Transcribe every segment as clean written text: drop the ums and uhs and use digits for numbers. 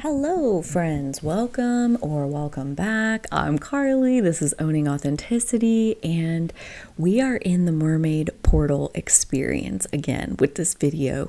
Hello, friends. Welcome back. I'm Carly. This is Owning Authenticity, and we are in the Mermaid portal experience again with this video.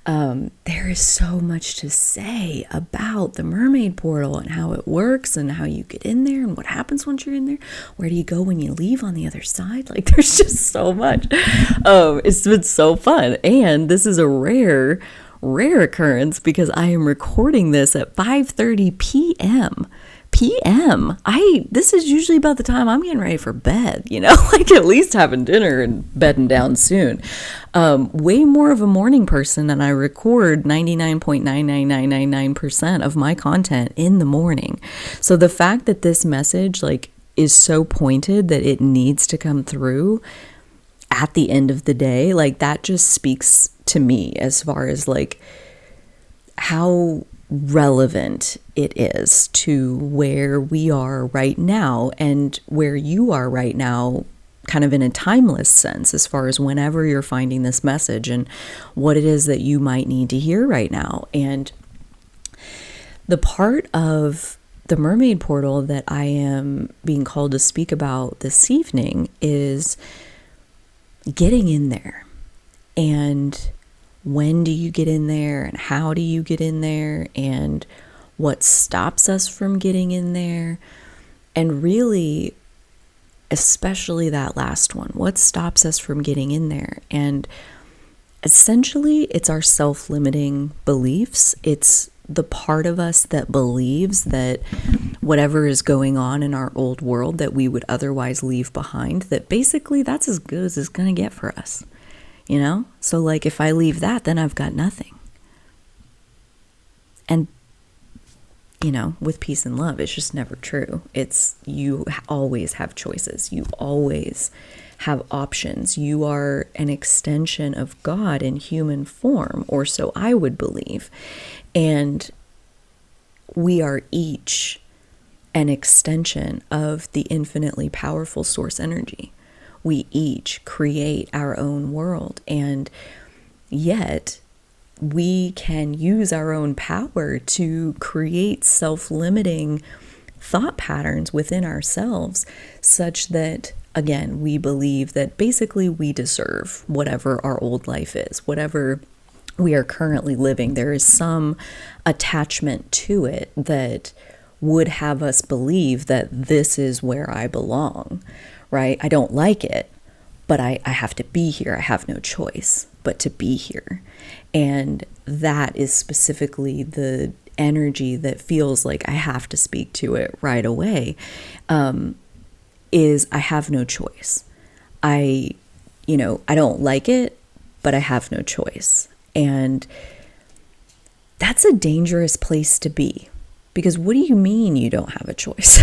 There is so much to say about the Mermaid portal and how it works and how you get in there and what happens once you're in there. Where do you go when you leave on the other side? Like, there's just so much. It's been so fun, and this is a rare occurrence because I am recording this at 5:30 p.m. This is usually about the time I'm getting ready for bed, like at least having dinner and bedding down soon. Way more of a morning person, and I record 99.99999% of my content in the morning. So the fact that this message is so pointed that it needs to come through at the end of the day, that just speaks to me as far as how relevant it is to where we are right now and where you are right now, kind of in a timeless sense, as far as whenever you're finding this message and what it is that you might need to hear right now. And the part of the Mermaid portal that I am being called to speak about this evening is getting in there. And when do you get in there, and how do you get in there, and what stops us from getting in there? And really, especially that last one, what stops us from getting in there? And essentially, it's our self-limiting beliefs. It's the part of us that believes that whatever is going on in our old world that we would otherwise leave behind, that basically that's as good as it's going to get for us. So if I leave that, then I've got nothing. And, with peace and love, it's just never true. You always have choices. You always have options. You are an extension of God in human form, or so I would believe. And we are each an extension of the infinitely powerful source energy. We each create our own world, and yet we can use our own power to create self-limiting thought patterns within ourselves such that, again, we believe that basically we deserve whatever our old life is, whatever we are currently living. There is some attachment to it that would have us believe that this is where I belong. Right? I don't like it, but I have to be here. I have no choice but to be here. And that is specifically the energy that feels like I have to speak to it right away, is I have no choice. I don't like it, but I have no choice. And that's a dangerous place to be, because what do you mean you don't have a choice?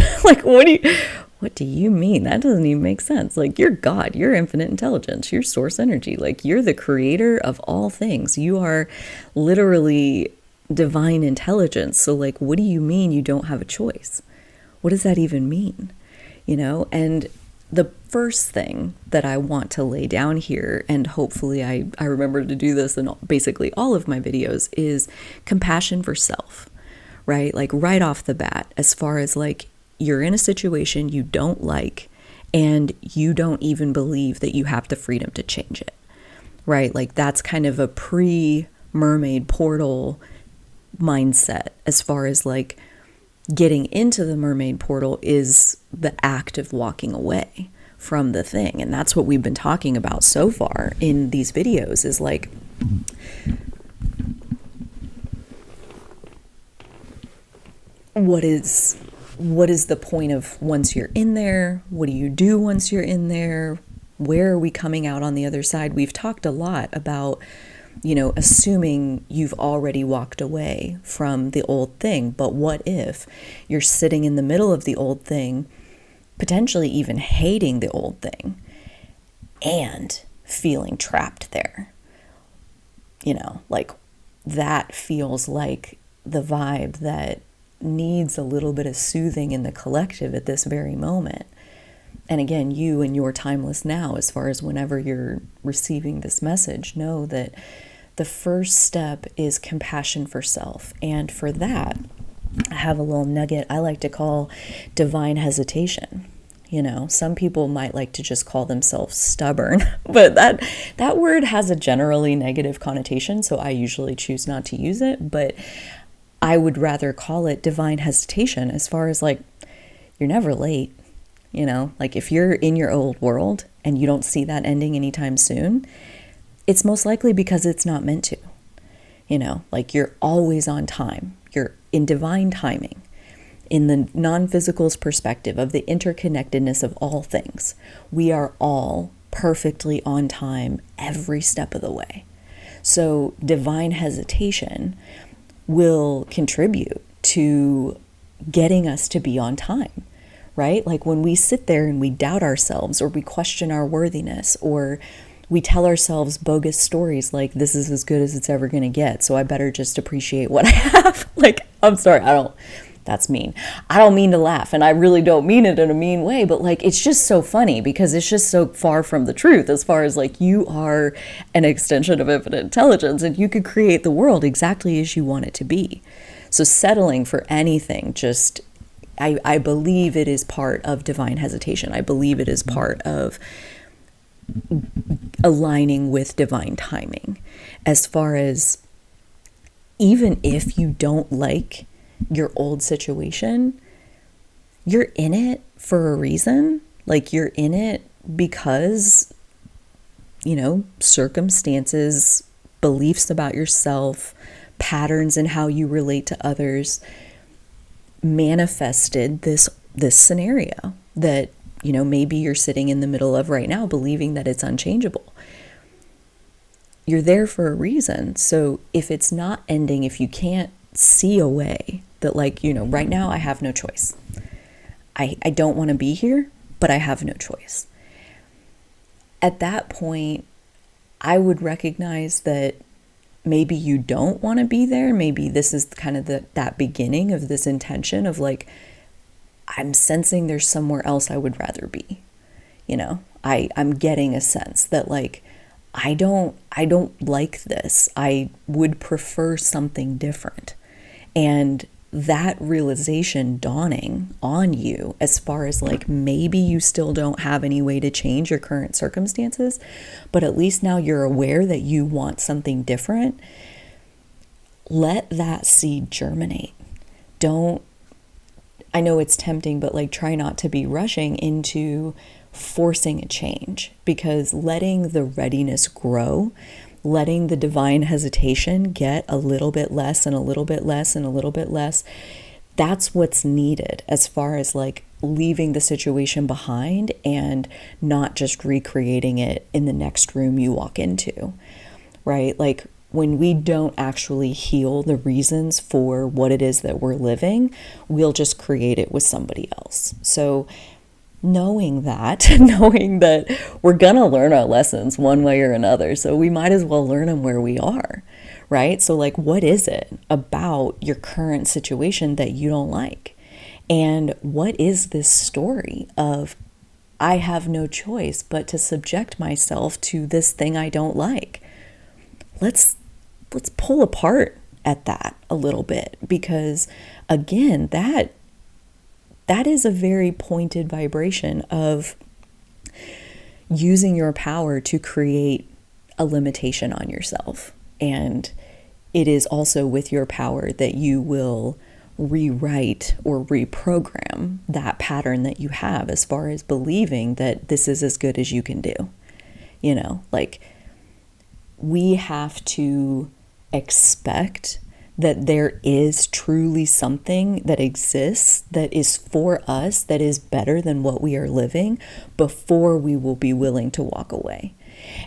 What do you mean? That doesn't even make sense. You're God, you're infinite intelligence, you're source energy, you're the creator of all things. You are literally divine intelligence. So what do you mean you don't have a choice? What does that even mean? And the first thing that I want to lay down here, and hopefully I remember to do this in basically all of my videos, is compassion for self, right? Right off the bat, as far as you're in a situation you don't like, and you don't even believe that you have the freedom to change it, right? That's kind of a pre-Mermaid portal mindset, as far as getting into the Mermaid portal is the act of walking away from the thing. And that's what we've been talking about so far in these videos, is what is the point of once you're in there? What do you do once you're in there? Where are we coming out on the other side? We've talked a lot about, assuming you've already walked away from the old thing. But what if you're sitting in the middle of the old thing, potentially even hating the old thing, and feeling trapped there? That feels like the vibe that needs a little bit of soothing in the collective at this very moment. And again, you and your timeless now, as far as whenever you're receiving this message, know that the first step is compassion for self. And for that, I have a little nugget I like to call divine hesitation. Some people might like to just call themselves stubborn, but that word has a generally negative connotation, so I usually choose not to use it. But I would rather call it divine hesitation, as far as like, you're never late. Like if you're in your old world and you don't see that ending anytime soon, it's most likely because it's not meant to. Like you're always on time. You're in divine timing. In the non-physical's perspective of the interconnectedness of all things, we are all perfectly on time every step of the way. So divine hesitation will contribute to getting us to be on time, right? Like when we sit there and we doubt ourselves, or we question our worthiness, or we tell ourselves bogus stories like, this is as good as it's ever going to get, so I better just appreciate what I have. Like, I'm sorry, that's mean. I don't mean to laugh, and I really don't mean it in a mean way, but like, it's just so funny because it's just so far from the truth, as far as like, you are an extension of infinite intelligence and you could create the world exactly as you want it to be. So settling for anything, I believe it is part of divine hesitation. I believe it is part of aligning with divine timing, as far as, even if you don't like your old situation, you're in it for a reason. Like you're in it because, circumstances, beliefs about yourself, patterns in how you relate to others manifested this scenario that, maybe you're sitting in the middle of right now, believing that it's unchangeable. You're there for a reason. So if it's not ending, if you can't see a way that, like, right now I have no choice. I don't want to be here, but I have no choice. At that point, I would recognize that maybe you don't want to be there. Maybe this is kind of that beginning of this intention of like, I'm sensing there's somewhere else I would rather be. I'm getting a sense that like, I don't like this. I would prefer something different. And that realization dawning on you, as far as like, maybe you still don't have any way to change your current circumstances, but at least now you're aware that you want something different. Let that seed germinate. I know it's tempting, but like, try not to be rushing into forcing a change, because letting the readiness grow, letting the divine hesitation get a little bit less and a little bit less and a little bit less, that's what's needed, as far as like leaving the situation behind and not just recreating it in the next room you walk into, right? Like, when we don't actually heal the reasons for what it is that we're living, we'll just create it with somebody else. So knowing that we're gonna learn our lessons one way or another, so we might as well learn them where we are, right? So like, what is it about your current situation that you don't like? And what is this story of, I have no choice but to subject myself to this thing I don't like? Let's pull apart at that a little bit, because again, that is a very pointed vibration of using your power to create a limitation on yourself. And it is also with your power that you will rewrite or reprogram that pattern that you have, as far as believing that this is as good as you can do. Like, we have to expect that there is truly something that exists that is for us, that is better than what we are living, before we will be willing to walk away.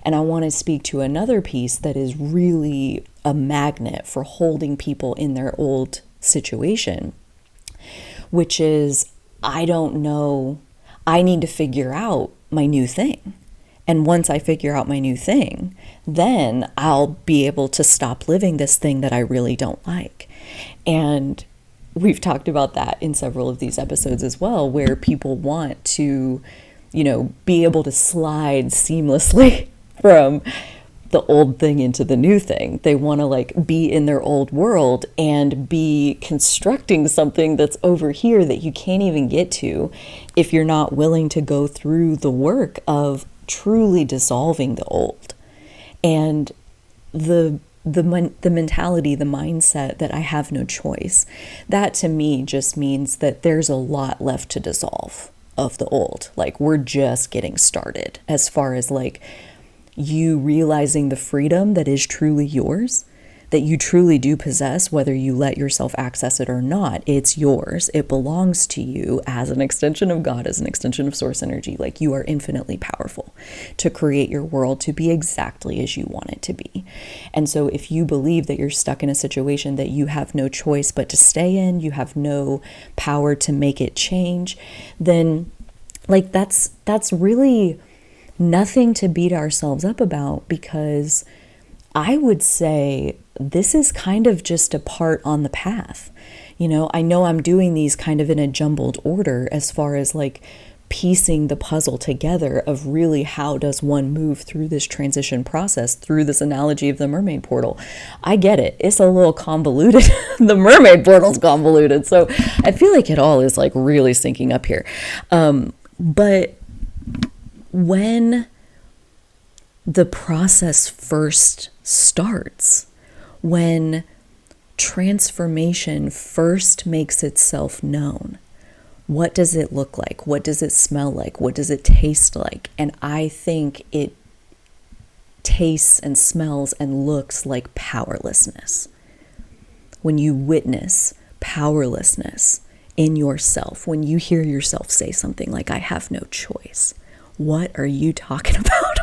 And I want to speak to another piece that is really a magnet for holding people in their old situation, which is, I don't know, I need to figure out my new thing. And once I figure out my new thing, then I'll be able to stop living this thing that I really don't like. And we've talked about that in several of these episodes as well, where people want to, be able to slide seamlessly from the old thing into the new thing. They want to like be in their old world and be constructing something that's over here that you can't even get to if you're not willing to go through the work of truly dissolving the old. And the mentality, the mindset that I have no choice, that to me just means that there's a lot left to dissolve of the old. Like, we're just getting started as far as like you realizing the freedom that is truly yours, that you truly do possess, whether you let yourself access it or not. It's yours. It belongs to you as an extension of God, as an extension of source energy. Like, you are infinitely powerful to create your world to be exactly as you want it to be. And so if you believe that you're stuck in a situation that you have no choice but to stay in, you have no power to make it change, then like that's really nothing to beat ourselves up about, because I would say this is kind of just a part on the path. You know I'm doing these kind of in a jumbled order as far as like piecing the puzzle together of really how does one move through this transition process, through this analogy of the mermaid portal. I get it. It's a little convoluted. The mermaid portal's convoluted. So I feel like it all is like really syncing up here. But when the process first starts, when transformation first makes itself known, what does it look like? What does it smell like? What does it taste like? And I think it tastes and smells and looks like powerlessness. When you witness powerlessness in yourself, when you hear yourself say something like, I have no choice. What are you talking about?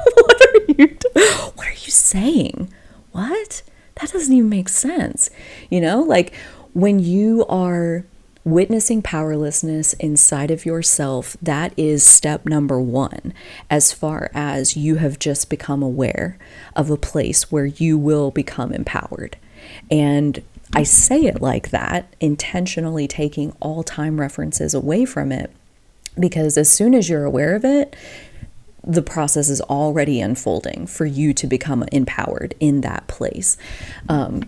What are you saying? What? That doesn't even make sense. Like when you are witnessing powerlessness inside of yourself, that is step number one, as far as you have just become aware of a place where you will become empowered. And I say it like that, intentionally taking all time references away from it, because as soon as you're aware of it, the process is already unfolding for you to become empowered in that place,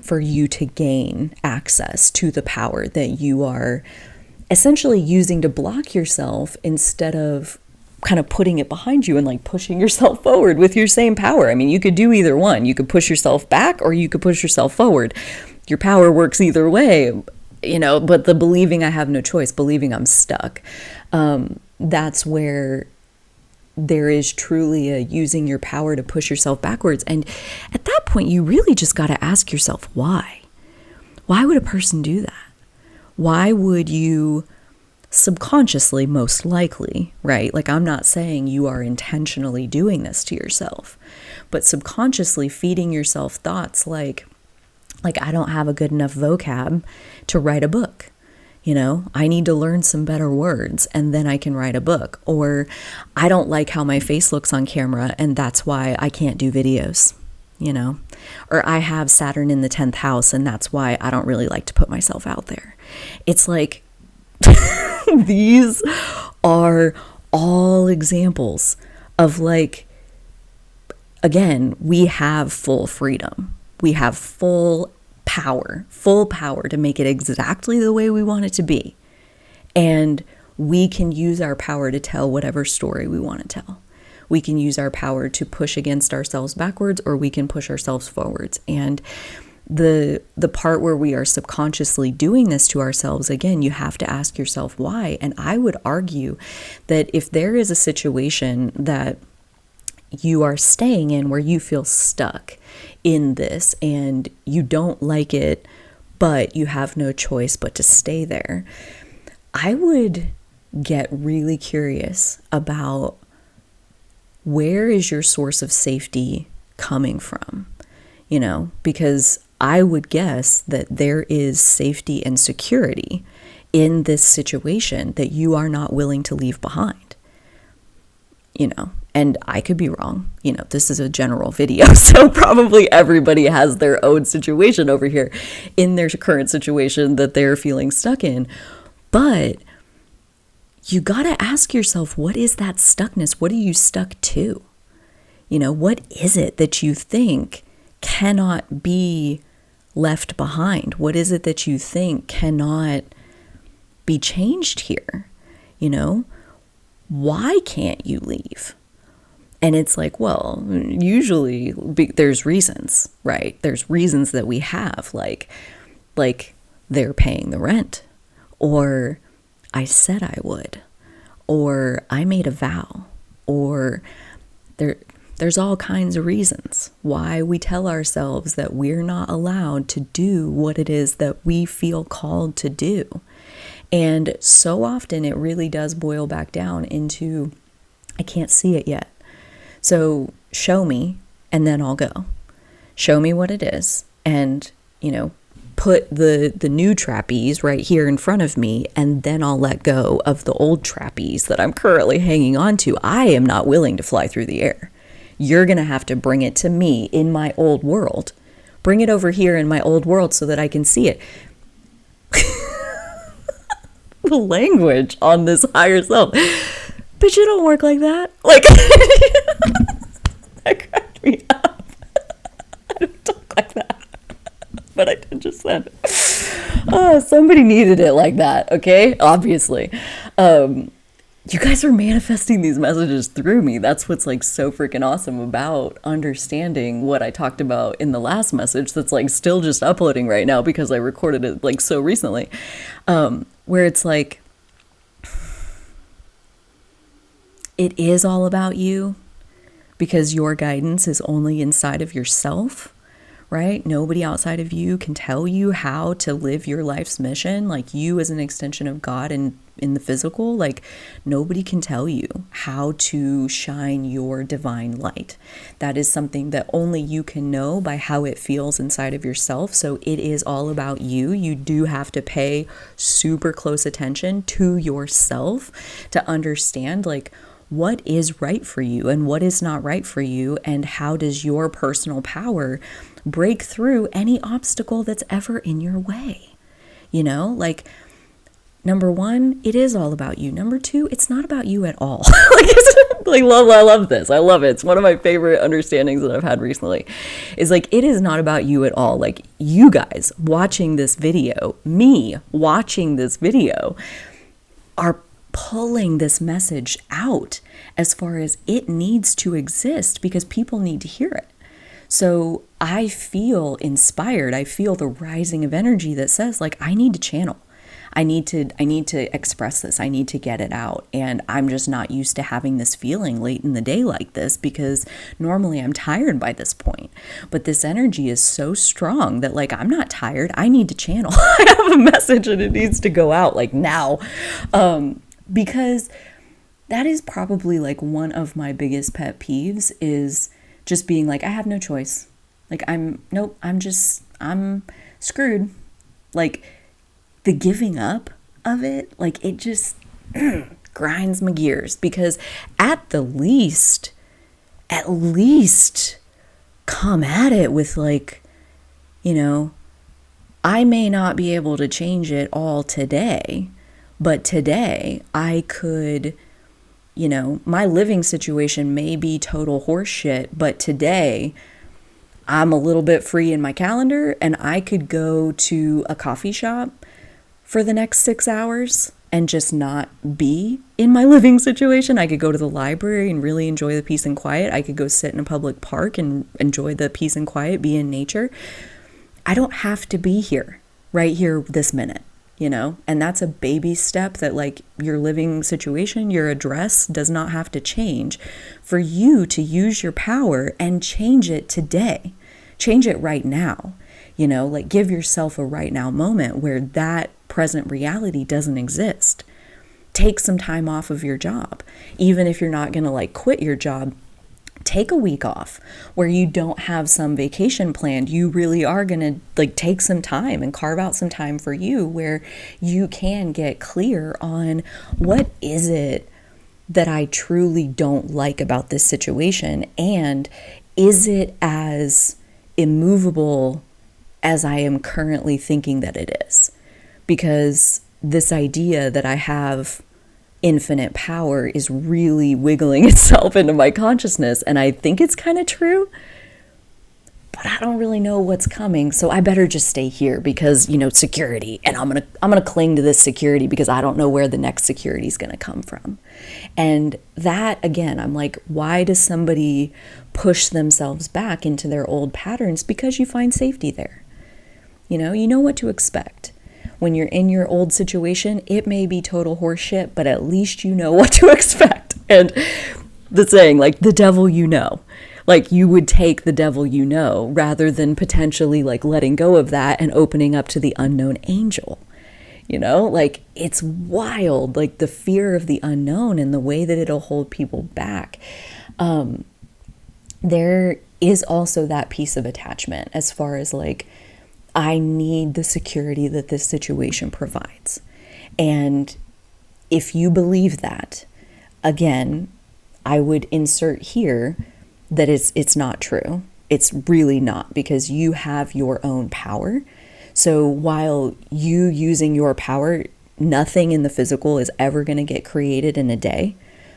for you to gain access to the power that you are essentially using to block yourself, instead of kind of putting it behind you and like pushing yourself forward with your same power. I mean, you could do either one. You could push yourself back or you could push yourself forward. Your power works either way, but the believing I have no choice, believing I'm stuck, that's where there is truly a using your power to push yourself backwards. And at that point, you really just got to ask yourself, why? Why would a person do that? Why would you subconsciously, most likely, right? Like, I'm not saying you are intentionally doing this to yourself, but subconsciously feeding yourself thoughts like I don't have a good enough vocab to write a book. I need to learn some better words and then I can write a book. Or I don't like how my face looks on camera and that's why I can't do videos, Or I have Saturn in the 10th house and that's why I don't really like to put myself out there. It's like, these are all examples of like, again, we have full freedom. We have full power to make it exactly the way we want it to be. And we can use our power to tell whatever story we want to tell. We can use our power to push against ourselves backwards, or we can push ourselves forwards. And the part where we are subconsciously doing this to ourselves, again, you have to ask yourself why. And I would argue that if there is a situation that you are staying in where you feel stuck in this and you don't like it, but you have no choice but to stay there, I would get really curious about where is your source of safety coming from, because I would guess that there is safety and security in this situation that you are not willing to leave behind, and I could be wrong. This is a general video, so probably everybody has their own situation over here in their current situation that they're feeling stuck in. But you got to ask yourself, what is that stuckness? What are you stuck to? What is it that you think cannot be left behind? What is it that you think cannot be changed here? Why can't you leave? And it's like, well, usually there's reasons, right? There's reasons that we have, like they're paying the rent, or I said I would, or I made a vow, or there's all kinds of reasons why we tell ourselves that we're not allowed to do what it is that we feel called to do. And so often it really does boil back down into, I can't see it yet. So show me, and then I'll go. Show me what it is, and, put the new trapeze right here in front of me, and then I'll let go of the old trapeze that I'm currently hanging on to. I am not willing to fly through the air. You're going to have to bring it to me in my old world. Bring it over here in my old world so that I can see it. The language on this higher self. But you don't work like that. That cracked me up. I don't talk like that. But I did just then. Oh, somebody needed it like that, okay? Obviously. You guys are manifesting these messages through me. That's what's so freaking awesome about understanding what I talked about in the last message that's still just uploading right now because I recorded it so recently. Where it's it is all about you, because your guidance is only inside of yourself, right? Nobody outside of you can tell you how to live your life's mission. You as an extension of God and in the physical, nobody can tell you how to shine your divine light. That is something that only you can know by how it feels inside of yourself. So it is all about you. You do have to pay super close attention to yourself to understand what is right for you and what is not right for you, and how does your personal power break through any obstacle that's ever in your way. Number one, it is all about you. Number two, it's not about you at all. I love this. I love it. It's one of my favorite understandings that I've had recently. Is it is not about you at all. You guys watching this video, me watching this video, are pulling this message out as far as it needs to exist because people need to hear it. So I feel inspired. I feel the rising of energy that says I need to channel. I need to express this. I need to get it out. And I'm just not used to having this feeling late in the day like this, because normally I'm tired by this point. But this energy is so strong that I'm not tired. I need to channel. I have a message and it needs to go out now. Because that is probably one of my biggest pet peeves, is just being I have no choice. I'm screwed. The giving up of it, it just grinds my gears, because at least come at it with I may not be able to change it all today, but today I could, my living situation may be total horseshit, but today I'm a little bit free in my calendar and I could go to a coffee shop for the next 6 hours and just not be in my living situation. I could go to the library and really enjoy the peace and quiet. I could go sit in a public park and enjoy the peace and quiet, be in nature. I don't have to be here, right here, this minute, and that's a baby step that your living situation, your address does not have to change for you to use your power and change it today. Change it right now, give yourself a right now moment where that present reality doesn't exist. Take some time off of your job. Even if you're not going to quit your job, take a week off where you don't have some vacation planned. You really are going to take some time and carve out some time for you where you can get clear on what is it that I truly don't like about this situation, and is it as immovable as I am currently thinking that it is. Because this idea that I have infinite power is really wiggling itself into my consciousness. And I think it's kind of true, but I don't really know what's coming. So I better just stay here because, security. And I'm going to cling to this security because I don't know where the next security is going to come from. And that, again, I'm like, why does somebody push themselves back into their old patterns? Because you find safety there. You know what to expect. When you're in your old situation, it may be total horseshit, but at least you know what to expect. And the saying, like, the devil you know. Like, you would take the devil you know rather than potentially like letting go of that and opening up to the unknown angel. Like, it's wild, like the fear of the unknown and the way that it'll hold people back. There is also that piece of attachment as far as like, I need the security that this situation provides. And if you believe that, again, I would insert here that it's not true. It's really not, because you have your own power. So while you using your power, nothing in the physical is ever going to get created in a day.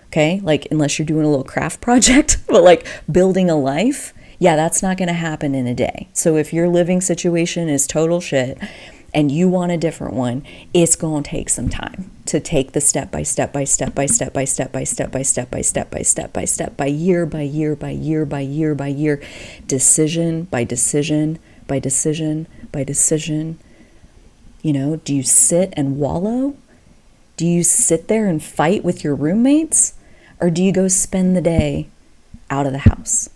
Okay? Like, unless you're doing a little craft project, but like building a life, yeah, that's not going to happen in a day. So if your living situation is total shit and you want a different one, it's going to take some time to take the step by step by step by step by step by step by step by step by step by step by year by year by year by year by year, decision by decision by decision by decision. Do you sit and wallow? Do you sit there and fight with your roommates? Or do you go spend the day out of the house?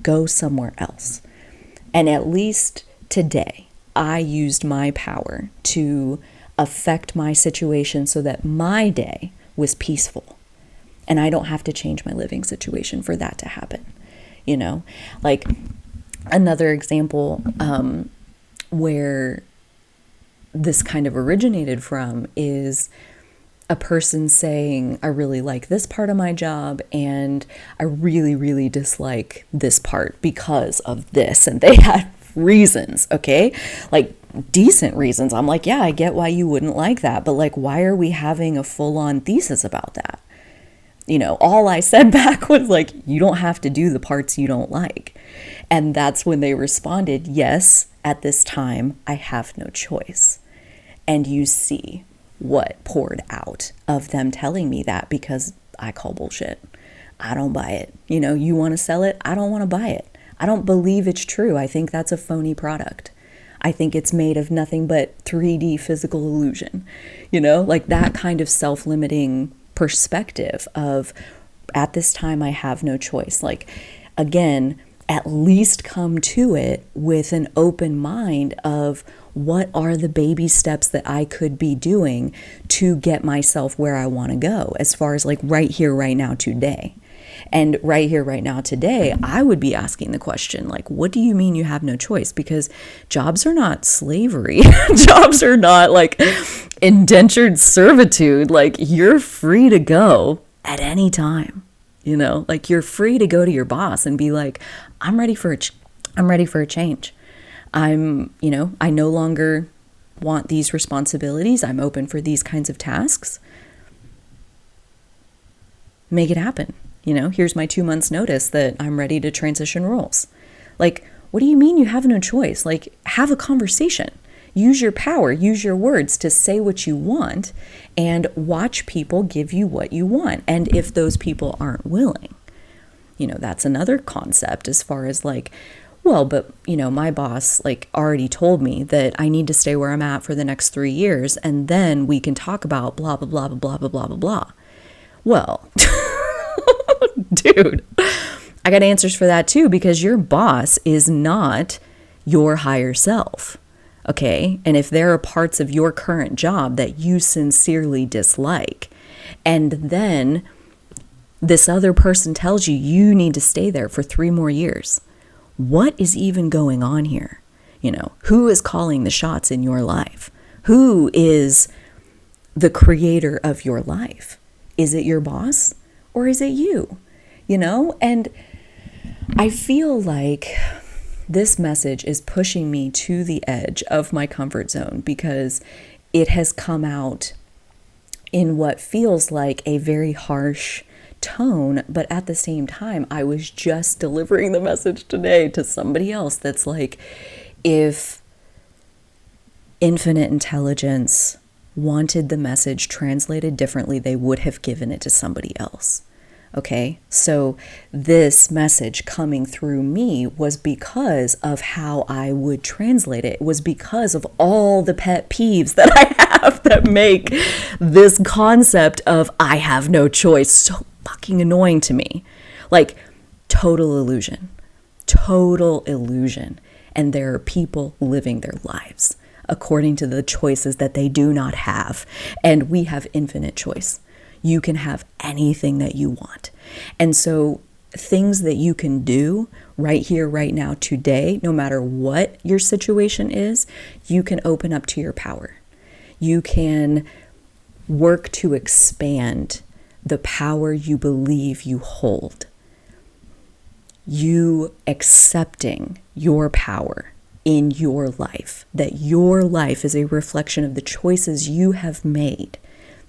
Go somewhere else. And at least today, I used my power to affect my situation so that my day was peaceful. And I don't have to change my living situation for that to happen. Like another example where this kind of originated from is a person saying, I really like this part of my job and I really, really dislike this part because of this. And they had reasons, okay? Like decent reasons. I'm like, yeah, I get why you wouldn't like that. But like, why are we having a full-on thesis about that? All I said back was like, you don't have to do the parts you don't like. And that's when they responded, yes, at this time, I have no choice. And you see what poured out of them telling me that, because I call bullshit. I don't buy it. You want to sell it? I don't want to buy it. I don't believe it's true. I think that's a phony product. I think it's made of nothing but 3D physical illusion. Like that kind of self-limiting perspective of, at this time, I have no choice. Like, again, at least come to it with an open mind of what are the baby steps that I could be doing to get myself where I want to go, as far as like right here, right now, today. And right here, right now, today, I would be asking the question, like, what do you mean you have no choice? Because jobs are not slavery. Jobs are not like indentured servitude. Like, you're free to go at any time. Like, you're free to go to your boss and be like, I'm ready for a change. I no longer want these responsibilities. I'm open for these kinds of tasks. Make it happen. Here's my 2 months notice that I'm ready to transition roles. Like, what do you mean you have no choice? Like, have a conversation. Use your power, use your words to say what you want, and watch people give you what you want. And if those people aren't willing, that's another concept as far as like, well, but my boss like already told me that I need to stay where I'm at for the next 3 years, and then we can talk about blah, blah, blah, blah, blah, blah, blah, blah. Well, dude, I got answers for that too, because your boss is not your higher self. Okay. And if there are parts of your current job that you sincerely dislike, and then this other person tells you you need to stay there for 3 more years, what is even going on here? Who is calling the shots in your life? Who is the creator of your life? Is it your boss or is it you? And I feel like this message is pushing me to the edge of my comfort zone, because it has come out in what feels like a very harsh tone, but at the same time, I was just delivering the message today to somebody else that's like, if infinite intelligence wanted the message translated differently, they would have given it to somebody else. Okay, so this message coming through me was because of how I would translate it. It was because of all the pet peeves that I have that make this concept of I have no choice so fucking annoying to me. Like, total illusion. Total illusion. And there are people living their lives according to the choices that they do not have. And we have infinite choice. You can have anything that you want. And so things that you can do right here, right now, today, no matter what your situation is, you can open up to your power. You can work to expand the power you believe you hold. You accepting your power in your life, that your life is a reflection of the choices you have made.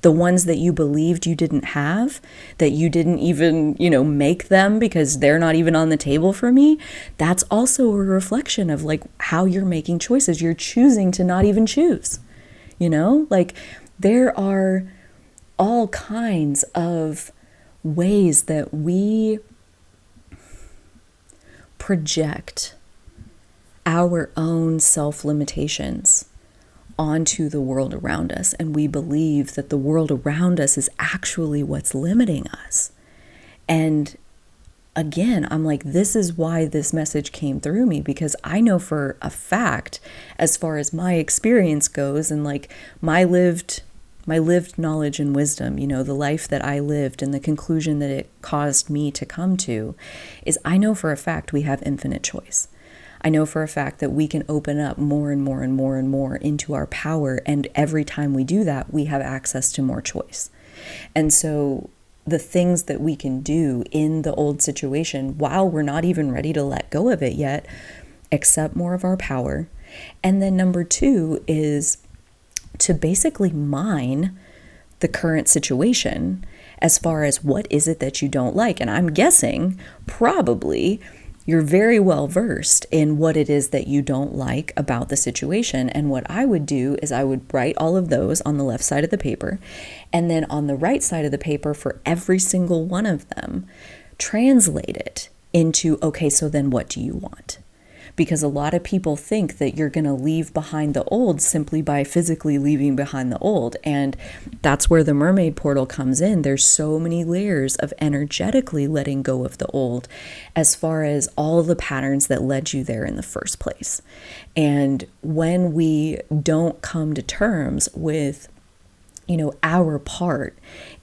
The ones that you believed you didn't have, that you didn't even, make them because they're not even on the table for me, that's also a reflection of like how you're making choices. You're choosing to not even choose, like there are all kinds of ways that we project our own self-limitations onto the world around us, and we believe that the world around us is actually what's limiting us. And again, I'm like, this is why this message came through me, because I know for a fact, as far as my experience goes, and like my lived knowledge and wisdom, the life that I lived and the conclusion that it caused me to come to, is I know for a fact we have infinite choice. I know for a fact that we can open up more and more and more and more into our power. And every time we do that, we have access to more choice. And so the things that we can do in the old situation, while we're not even ready to let go of it yet, accept more of our power. And then number 2 is to basically mine the current situation as far as what is it that you don't like. And I'm guessing probably you're very well versed in what it is that you don't like about the situation. And what I would do is I would write all of those on the left side of the paper. And then on the right side of the paper, for every single one of them, translate it into, okay, so then what do you want? Because a lot of people think that you're going to leave behind the old simply by physically leaving behind the old. And that's where the mermaid portal comes in. There's so many layers of energetically letting go of the old, as far as all the patterns that led you there in the first place. And when we don't come to terms with our part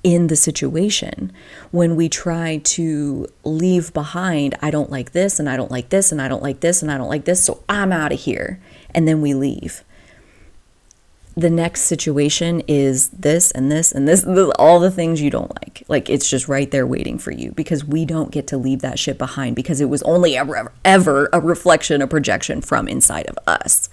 in the situation, when we try to leave behind, I don't like this, and I don't like this, and I don't like this, and I don't like this, so I'm out of here, and then we leave. The next situation is this and this and this, all the things you don't like. Like, it's just right there waiting for you, because we don't get to leave that shit behind, because it was only ever a reflection, a projection from inside of us.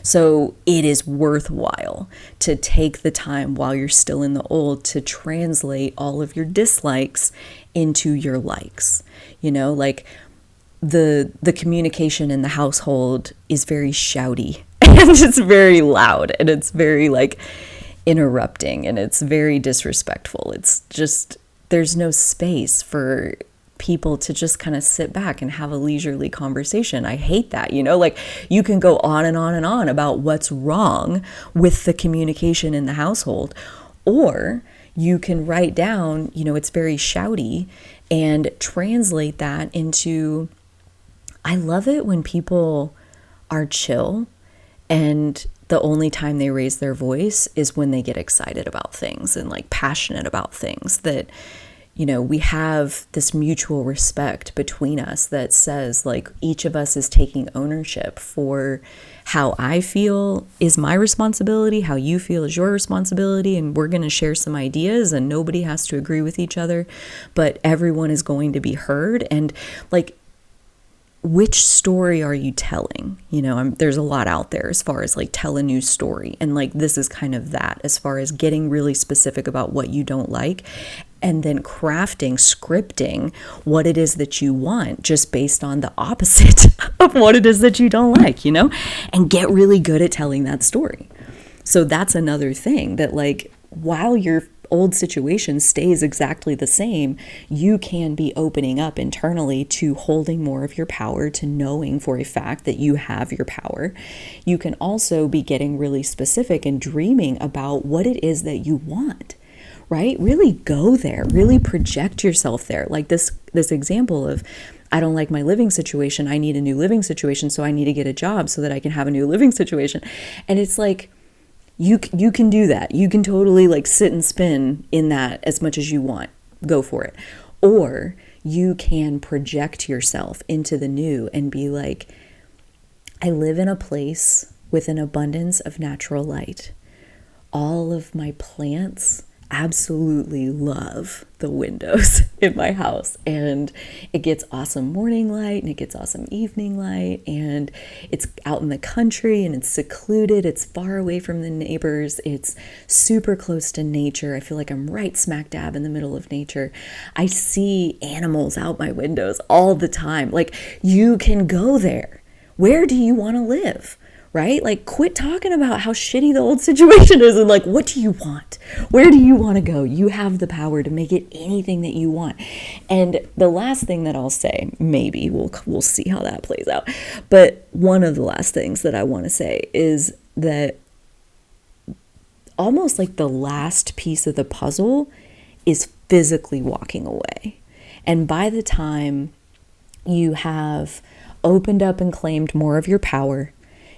So it is worthwhile to take the time while you're still in the old to translate all of your dislikes into your likes. Like the communication in the household is very shouty. And it's very loud, and it's very like interrupting, and it's very disrespectful. It's just, there's no space for people to just kind of sit back and have a leisurely conversation. I hate that, like you can go on and on and on about what's wrong with the communication in the household, or you can write down, it's very shouty, and translate that into, I love it when people are chill. And the only time they raise their voice is when they get excited about things and like passionate about things, that, we have this mutual respect between us that says like each of us is taking ownership for how I feel is my responsibility, how you feel is your responsibility. And we're going to share some ideas, and nobody has to agree with each other, but everyone is going to be heard. And like, which story are you telling? There's a lot out there as far as like tell a new story. And like this is kind of that, as far as getting really specific about what you don't like and then scripting what it is that you want just based on the opposite of what it is that you don't like, and get really good at telling that story. So that's another thing that like while your old situation stays exactly the same, you can be opening up internally to holding more of your power, to knowing for a fact that you have your power. You can also be getting really specific and dreaming about what it is that you want, right? Really go there, really project yourself there. Like this example of, I don't like my living situation. I need a new living situation. So I need to get a job so that I can have a new living situation. And it's like, you can do that. You can totally like sit and spin in that as much as you want. Go for it. Or you can project yourself into the new and be like, I live in a place with an abundance of natural light. All of my plants absolutely love the windows in my house, and it gets awesome morning light and it gets awesome evening light, and it's out in the country and it's secluded, it's far away from the neighbors, it's super close to nature. I feel like I'm right smack dab in the middle of nature. I see animals out my windows all the time. Like, you can go there. Where do you want to live? Right? Like, quit talking about how shitty the old situation is and like, what do you want? Where do you want to go? You have the power to make it anything that you want. And the last thing that I'll say, maybe we'll see how that plays out. But one of the last things that I want to say is that almost like the last piece of the puzzle is physically walking away. And by the time you have opened up and claimed more of your power,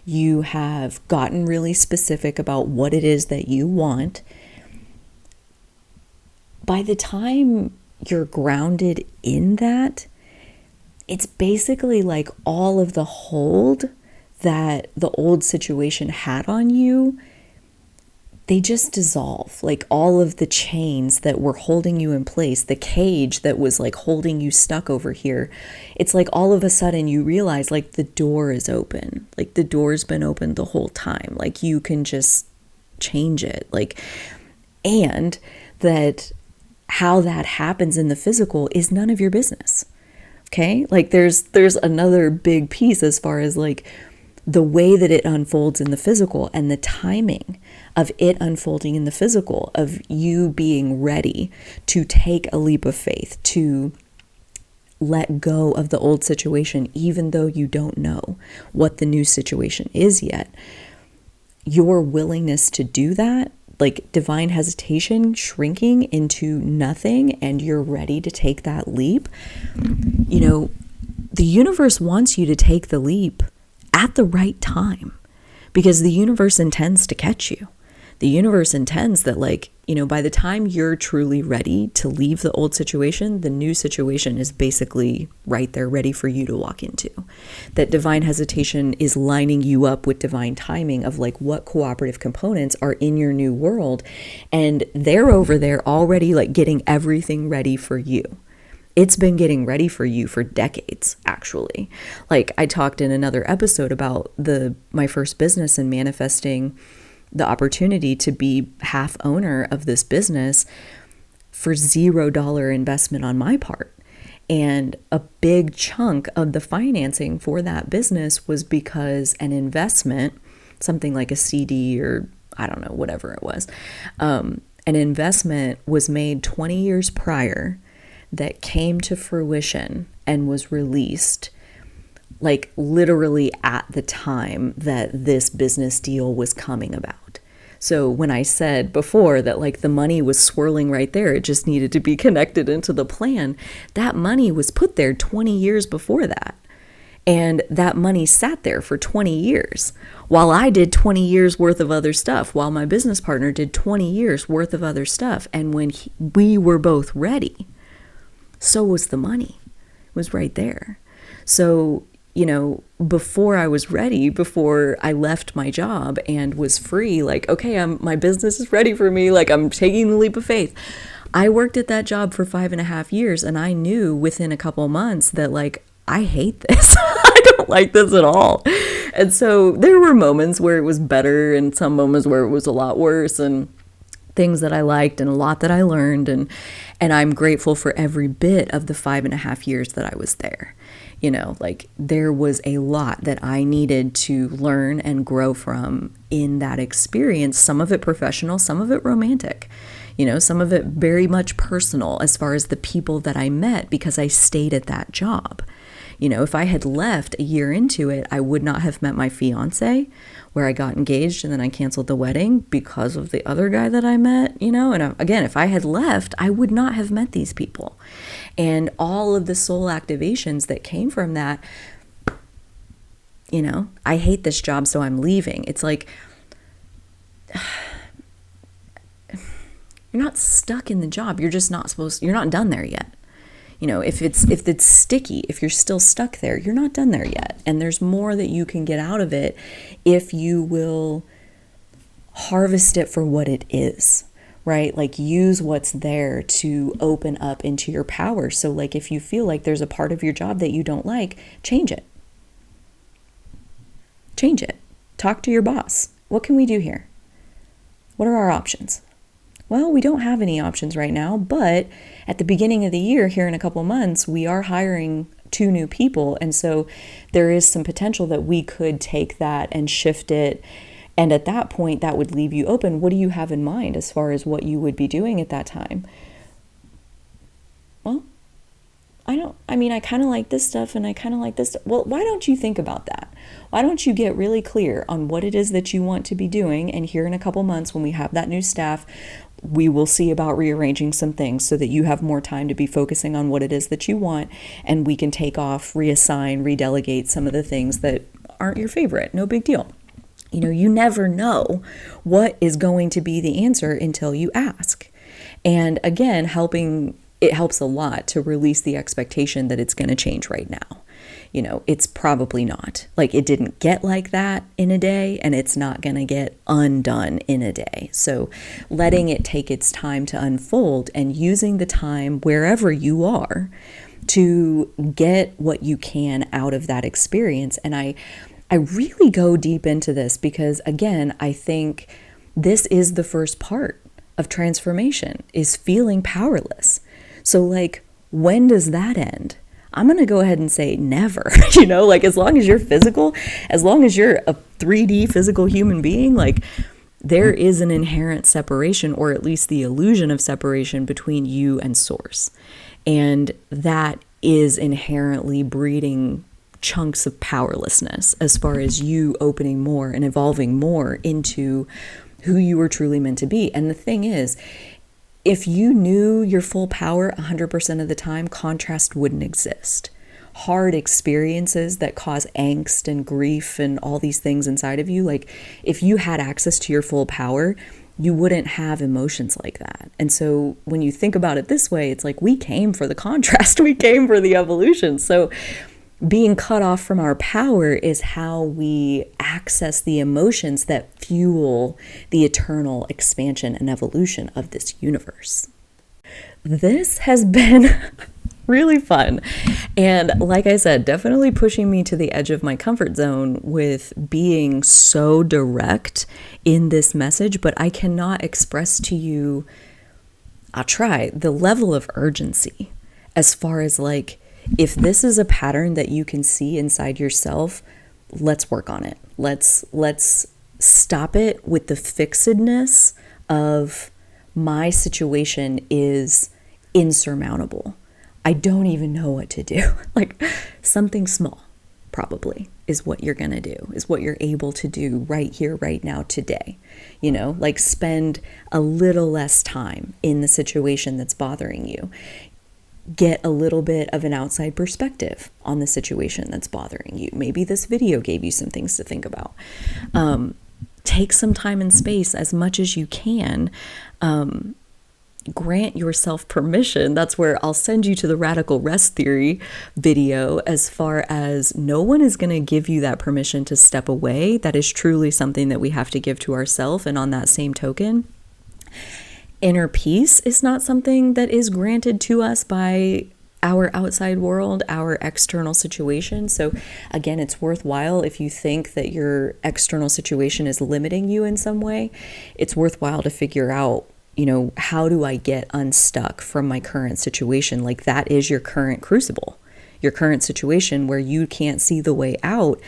you have gotten really specific about what it is that you want, by the time you're grounded in that, it's basically like all of the hold that the old situation had on you, they just dissolve. Like all of the chains that were holding you in place, the cage that was like holding you stuck over here, it's like all of a sudden you realize like the door is open. Like the door's been open the whole time. Like you can just change it. Like, and that how that happens in the physical is none of your business. Okay? Like there's another big piece as far as like the way that it unfolds in the physical and the timing of it unfolding in the physical, of you being ready to take a leap of faith, to let go of the old situation, even though you don't know what the new situation is yet. Your willingness to do that, like divine hesitation shrinking into nothing, and you're ready to take that leap. The universe wants you to take the leap at the right time, because the universe intends to catch you. The universe intends that by the time you're truly ready to leave the old situation, the new situation is basically right there ready for you to walk into. That divine hesitation is lining you up with divine timing of like what cooperative components are in your new world, and they're over there already like getting everything ready for you. It's been getting ready for you for decades, actually. Like I talked in another episode about my first business and manifesting the opportunity to be half owner of this business for $0 investment on my part. And a big chunk of the financing for that business was because an investment, something like a CD or I don't know, whatever it was, an investment was made 20 years prior that came to fruition and was released like literally at the time that this business deal was coming about. So when I said before that like the money was swirling right there, it just needed to be connected into the plan, that money was put there 20 years before that. And that money sat there for 20 years while I did 20 years worth of other stuff, while my business partner did 20 years worth of other stuff. And when we were both ready, so was the money. It was right there. So before I was ready, before I left my job and was free, like, okay, my business is ready for me. Like I'm taking the leap of faith. I worked at that job for 5.5 years, and I knew within a couple months that like I hate this. I don't like this at all. And so there were moments where it was better and some moments where it was a lot worse, and things that I liked and a lot that I learned. And I'm grateful for every bit of the 5.5 years that I was there. You know, like there was a lot that I needed to learn and grow from in that experience. Some of it professional, some of it romantic. You know, some of it very much personal as far as the people that I met because I stayed at that job. You know, if I had left a year into it, I would not have met my fiance, where I got engaged and then I canceled the wedding because of the other guy that I met, you know. And again, if I had left, I would not have met these people. And all of the soul activations that came from that, you know, I hate this job, so I'm leaving. It's like, you're not stuck in the job. You're just not you're not done there yet. You know, if it's sticky, if you're still stuck there, you're not done there yet. And there's more that you can get out of it if you will harvest it for what it is, right? Like use what's there to open up into your power. So like if you feel like there's a part of your job that you don't like, change it. Change it. Talk to your boss. What can we do here? What are our options? Well, we don't have any options right now, but at the beginning of the year, here in a couple of months, we are hiring 2 new people. And so there is some potential that we could take that and shift it. And at that point, that would leave you open. What do you have in mind as far as what you would be doing at that time? Well, I kind of like this stuff and I kind of like this. Well, why don't you think about that? Why don't you get really clear on what it is that you want to be doing? And here in a couple months, when we have that new staff, we will see about rearranging some things so that you have more time to be focusing on what it is that you want. And we can take off, reassign, redelegate some of the things that aren't your favorite. No big deal. You know, you never know what is going to be the answer until you ask. And again, it helps a lot to release the expectation that it's going to change right now. You know, it's probably not. Like it didn't get like that in a day, and it's not going to get undone in a day. So letting it take its time to unfold and using the time wherever you are to get what you can out of that experience. And I really go deep into this because, again, I think this is the first part of transformation, is feeling powerless. So like, when does that end? I'm going to go ahead and say never, you know, like as long as you're physical, as long as you're a 3D physical human being, like there is an inherent separation, or at least the illusion of separation between you and source. And that is inherently breeding chunks of powerlessness as far as you opening more and evolving more into who you were truly meant to be. And the thing is, if you knew your full power 100% of the time, contrast wouldn't exist. Hard experiences that cause angst and grief and all these things inside of you, like if you had access to your full power, you wouldn't have emotions like that. And so when you think about it this way, it's like we came for the contrast, we came for the evolution. So being cut off from our power is how we access the emotions that fuel the eternal expansion and evolution of this universe. This has been really fun. And like I said, definitely pushing me to the edge of my comfort zone with being so direct in this message, but I cannot express to you, I'll try, the level of urgency as far as like, if this is a pattern that you can see inside yourself, let's work on it. Let's stop it with the fixedness of my situation is insurmountable. I don't even know what to do. Like something small probably is what you're going to do, is what you're able to do right here, right now, today. You know, like spend a little less time in the situation that's bothering you. Get a little bit of an outside perspective on the situation that's bothering you. Maybe this video gave you some things to think about. Take some time and space as much as you can. Grant yourself permission. That's where I'll send you to the radical rest theory video, as far as no one is going to give you that permission to step away. That is truly something that we have to give to ourselves. And on that same token, inner peace is not something that is granted to us by our outside world, our external situation. So again, it's worthwhile if you think that your external situation is limiting you in some way, it's worthwhile to figure out, how do I get unstuck from my current situation? Like that is your current crucible, your current situation where you can't see the way out.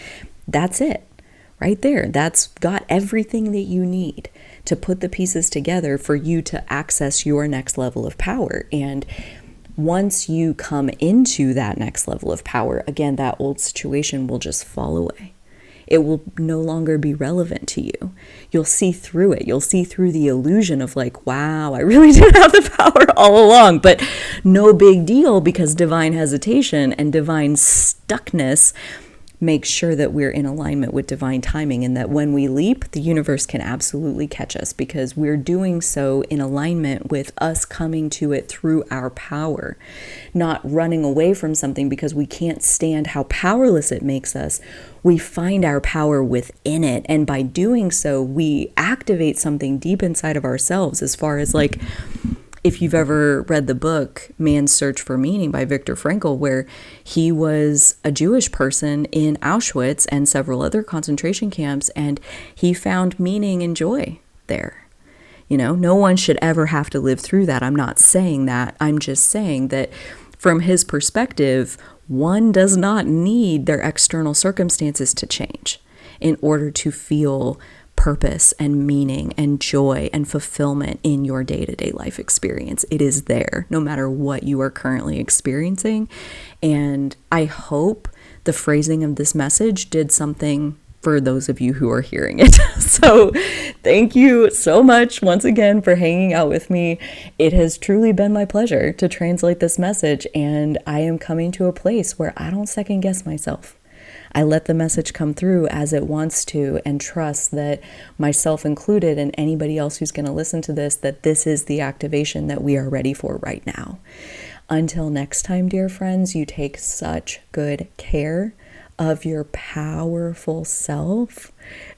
That's it right there. That's got everything that you need to put the pieces together for you to access your next level of power. And once you come into that next level of power, again, that old situation will just fall away. It will no longer be relevant to you. You'll see through it. You'll see through the illusion of like, wow, I really did have the power all along, but no big deal, because divine hesitation and divine stuckness make sure that we're in alignment with divine timing, and that when we leap, the universe can absolutely catch us, because we're doing so in alignment with us coming to it through our power, not running away from something because we can't stand how powerless it makes us. We find our power within it, and by doing so, we activate something deep inside of ourselves, as far as like, if you've ever read the book Man's Search for Meaning by Viktor Frankl, where he was a Jewish person in Auschwitz and several other concentration camps, and he found meaning and joy there. No one should ever have to live through that. I'm not saying that. I'm just saying that from his perspective, one does not need their external circumstances to change in order to feel purpose and meaning and joy and fulfillment in your day-to-day life experience. It is there no matter what you are currently experiencing. And I hope the phrasing of this message did something for those of you who are hearing it. So thank you so much once again for hanging out with me. It has truly been my pleasure to translate this message, and I am coming to a place where I don't second guess myself. I let the message come through as it wants to, and trust that, myself included and anybody else who's going to listen to this, that this is the activation that we are ready for right now. Until next time, dear friends, you take such good care of your powerful self,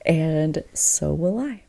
and so will I.